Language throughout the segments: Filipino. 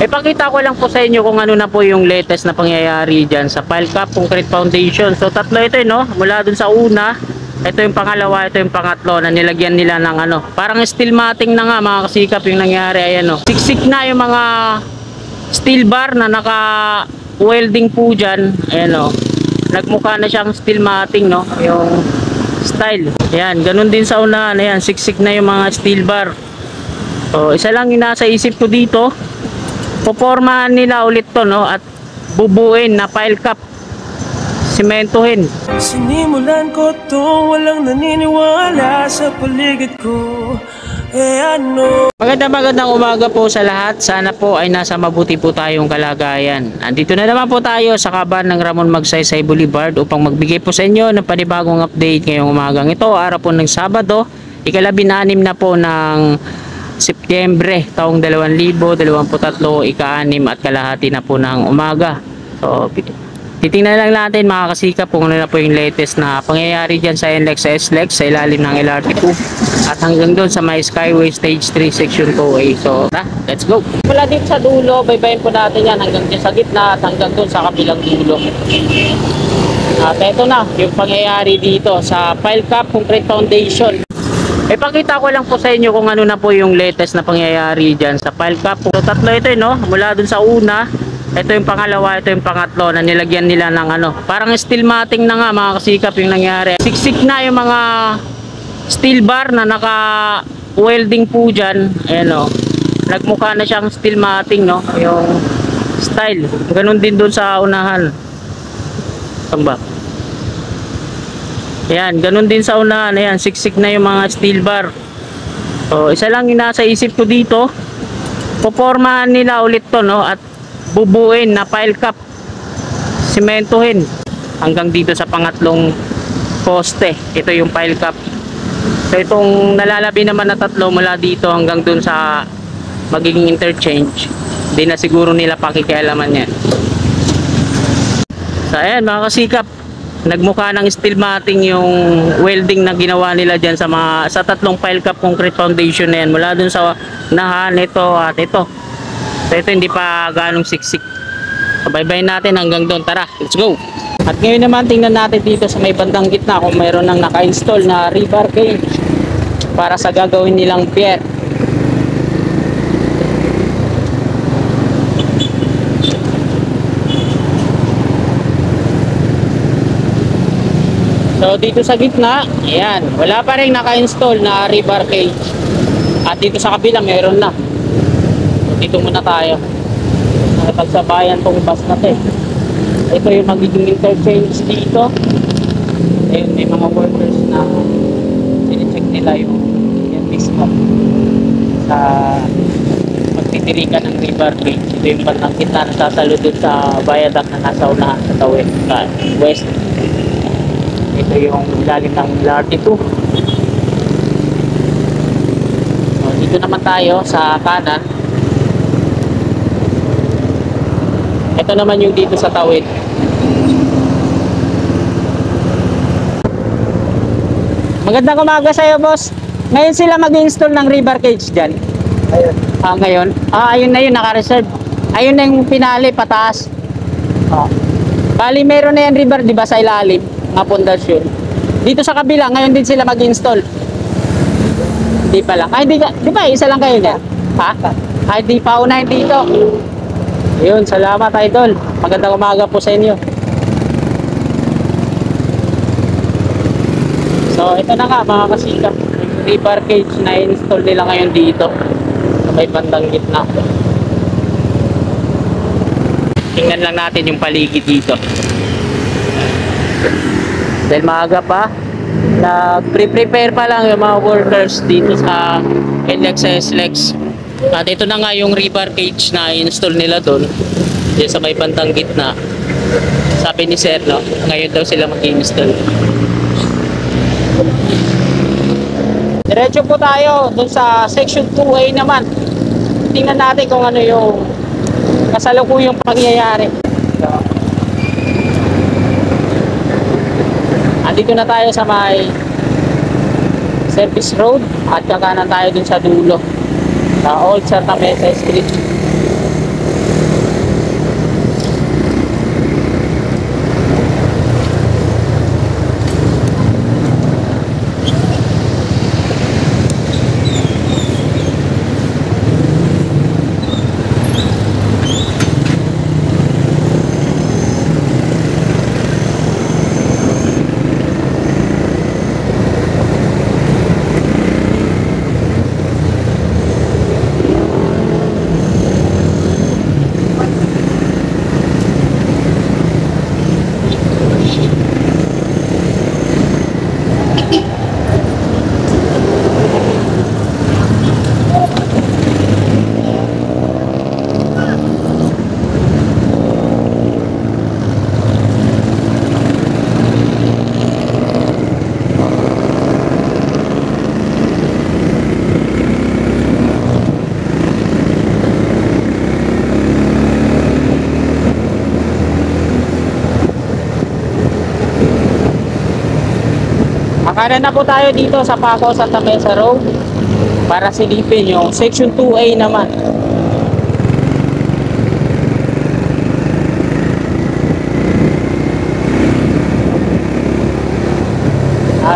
Ipakita ko lang po sa inyo kung ano na po yung latest na pangyayari dyan sa Pile Cap Concrete Foundation. So tatlo ito no, mula dun sa una, ito yung pangalawa, ito yung pangatlo na nilagyan nila ng ano, parang steel matting na nga mga kasikap yung nangyari. Ayan no, siksik na yung mga steel bar na naka welding po dyan. Ayan no, nagmukha na siyang steel matting no, yung style. Ayan, ganun din sa unahan. Ayan, siksik na yung mga steel bar. So isa lang yung nasa isip ko dito, popormahan nila ulit to no, at bubuin na pile cap, simentohin. Sinimulan ko to, walang naniniwala sa paligid ko. Ano? Magandang umaga po sa lahat. Sana po ay nasa mabuti po tayong kalagayan. Andito na naman po tayo sa kaban ng Ramon Magsaysay Boulevard upang magbigay po sa inyo ng panibagong update ngayong umagang ito, araw po ng Sabado, ika-13 na po ng Setyembre taong 2023, ika-6 at kalahati na po ng umaga. So titingnan lang natin mga kasikap kung ano na po yung latest na pangyayari dyan sa NLEX sa SLEX sa ilalim ng LRT2 at hanggang doon sa may Skyway Stage 3 Section 2A. So let's go. Mula dito sa dulo, baybayin po natin yan hanggang dyan sa gitna at hanggang doon sa kabilang dulo. At ito na yung pangyayari dito sa Pile Cap Concrete Foundation. Ipakita ko lang po sa inyo kung ano na po yung latest na pangyayari dyan sa Pile Cap. So tatlo ito no, mula dun sa una, ito yung pangalawa, ito yung pangatlo na nilagyan nila ng ano, parang steel matting na nga mga kasikap yung nangyari. Siksik na yung mga steel bar na naka welding po dyan. Ayan o, nagmukha na siyang steel matting no, yung style. Ganun din dun sa unahan. Samba. Ayan, ganun din sa unahan. Ayan, siksik na yung mga steel bar. So isa lang yung nasa isip ko dito, popormahan nila ulit to no, at bubuin na pile cap, simentohin hanggang dito sa pangatlong poste. Ito yung pile cap. So itong nalalabi naman na tatlo mula dito hanggang dun sa magiging interchange, hindi na siguro nila pakikialaman yan. So ayan mga kasikap, nagmukha ng steel matting yung welding na ginawa nila dyan sa mga sa tatlong Pile Cap Concrete Foundation na yan, mula dun sa nahan, ito at ito. So ito hindi pa ganong siksik. So baybayin natin hanggang doon. Tara, let's go. At ngayon naman tingnan natin dito sa may bandang gitna kung mayroon nang naka-install na rebar cage para sa gagawin nilang pier. So dito sa gitna, ayan, wala pa rin naka-install na rebar cage. At dito sa kabila mayroon na. So dito muna tayo. Nakapagsabayan tong bus na to. Ito yung magiging interchange dito. Ayun, may mga workers na sinicheck nila yung mismo sa magtitirikan ng rebar cage. Ito yung bandang gitna na tatalo dun sa viaduct na nasa unahan sa tawid sa west. Ito yung ilalim ng LRT2. So, dito naman tayo sa kanan. Ito naman yung dito sa tawid. Magandang umaga sa iyo, boss. Ngayon sila mag-install ng rebar cage dyan. Ayun. Ngayon? Ayun na yun, naka-reserve. Ayun na yung pinali, pataas. Bali, meron na yan rebar, di ba, sa ilalim nga pundasyon. Dito sa kabila, ngayon din sila mag-install. Hindi pa lang. Ay, di ba, isa lang kayo niya? Ha? Ay, di pa unahin dito. Ayun, salamat idol. Magandang umaga po sa inyo. So, ito na nga mga kasikap. Rebar cage na install nila ngayon dito sa may bandang gitna. Tingnan lang natin yung paligid dito. Dahil maaga pa, nag-prepare pa lang yung mga workers dito sa NLEX sa SLEX. At ito na nga yung rebar cage na install nila doon, dyan sa may bandang gitna. Sabi ni Sir, no, ngayon daw sila mag-install. Diretso po tayo doon sa section 2A naman. Tingnan natin kung ano yung kasalukuyang pangyayari. Andito na tayo sa may service road at kakanan tayo dun sa dulo sa Old Santa Mesa Street. Kanan na po tayo dito sa Paco Santa Mesa Road para silipin yung Section 2A naman.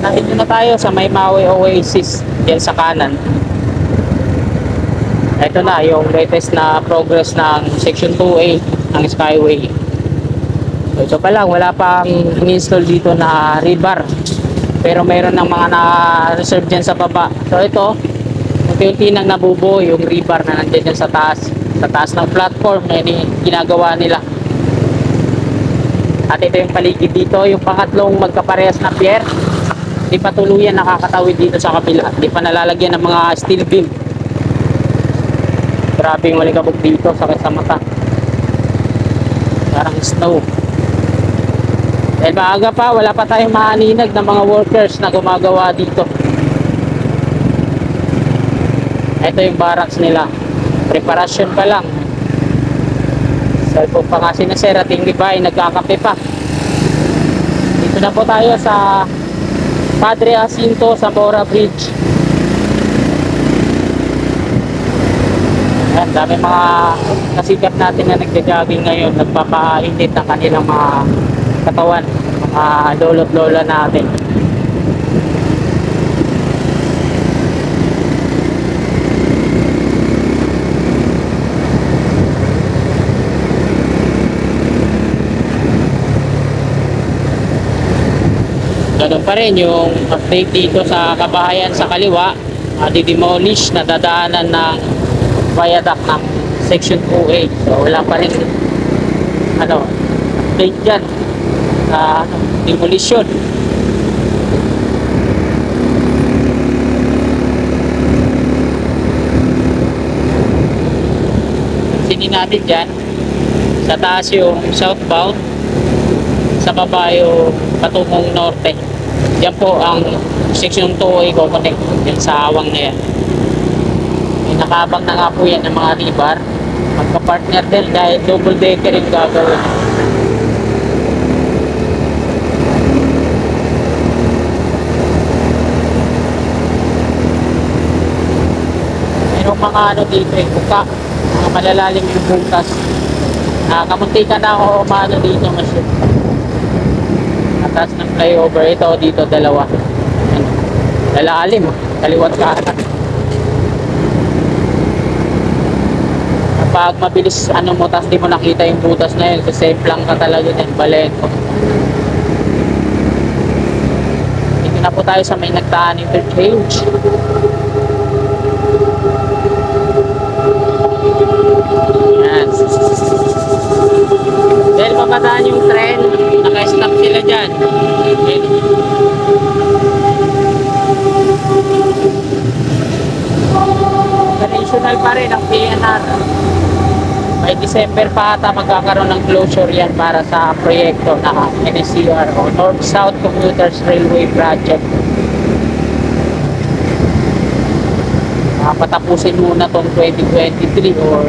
Nandito na tayo sa May Maui Oasis yan sa kanan. Ito na yung latest na progress ng Section 2A ng Skyway. So, ito pa lang, wala pang in-install dito na rebar, pero mayroon ng mga na-reserve dyan sa baba. So ito, unti-unti nang nabubuo yung rebar na nandiyan dyan sa taas ng platform na ginagawa nila. At ito yung paligid dito, yung pangatlong magkaparehas na pier. Hindi pa tuluyan nakakatawid dito sa kabila, hindi pa nalalagyan ng mga steel beam. Grabe yung malikabok dito, sakit sa mata, parang snow. Dahil maaga pa, wala pa tayong maaninag ng mga workers na gumagawa dito. Ito yung barracks nila, preparasyon pa lang. Cellphone pa nga sinasir at yung iba ay nagkakape pa. Dito na po tayo sa Padre Jacinto Zamora Bridge. Ayan, dami mga kasikat natin na nagja-jogging ngayon, nagpapainit ng kanilang mga katawan, mga lolo't lola natin. Ganun pa rin yung update dito sa kabahayan sa kaliwa, di-demolish na dadaanan ng viaduct ng Section 2A. So wala pa rin update dyan sa demolition. Sinin natin dyan sa taas yung southbound, sa baba yung patungong norte. Yan po ang Section 2A connect yan sa awang na yan. May nakabang na nga po yan ng mga rebar. Magka-partner din dahil double decker yung gagawin. Merong mga dito buka, mga malalalim yung bukas. Kamunti ka na ako umano dito masyad. Atas ng flyover ito, dito dalawa. Lalalim, kaliwat kanan. Kapag mabilis mo, tas di mo nakita yung butas na yun, kasi lang ka talaga din, balento. Dito na po tayo sa may nagtaan interchange. Yan. Dahil papadaan yung tren, naka-stop sila dyan. Traditional pa rin ang PNR. By December pa ata magkakaroon ng closure yan para sa proyekto na NSCR o North-South Commuters Railway Project. Patapusin muna tong 2023 or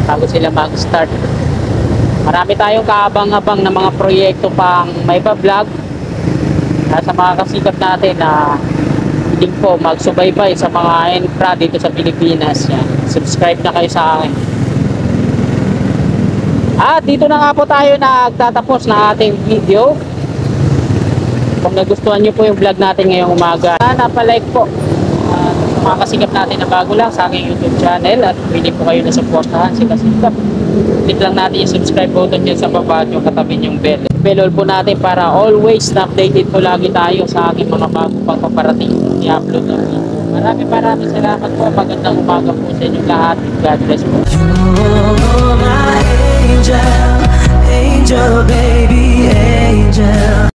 bago sila mag-start. Marami tayong kaabang-abang na mga proyekto pang may pa-vlog sa mga kasikat natin na hindi po magsubaybay sa mga infra dito sa Pilipinas. Yan. Subscribe na kayo sa akin. At dito na nga po tayo nagtatapos ng ating video. Kung nagustuhan nyo po yung vlog natin ngayong umaga, napalike po sa mga kasikap natin na bago lang sa aking YouTube channel at pili po kayo na supportahan si Kasikap. Click lang natin yung subscribe button dyan sa baba at yung katabi yung bell. Bell po natin para always na updated po lagi tayo sa aking mga bago pang paparating i-upload na video. Maraming salamat po. Magandang umaga po sa inyo lahat. God bless po. You're my angel, angel baby, angel.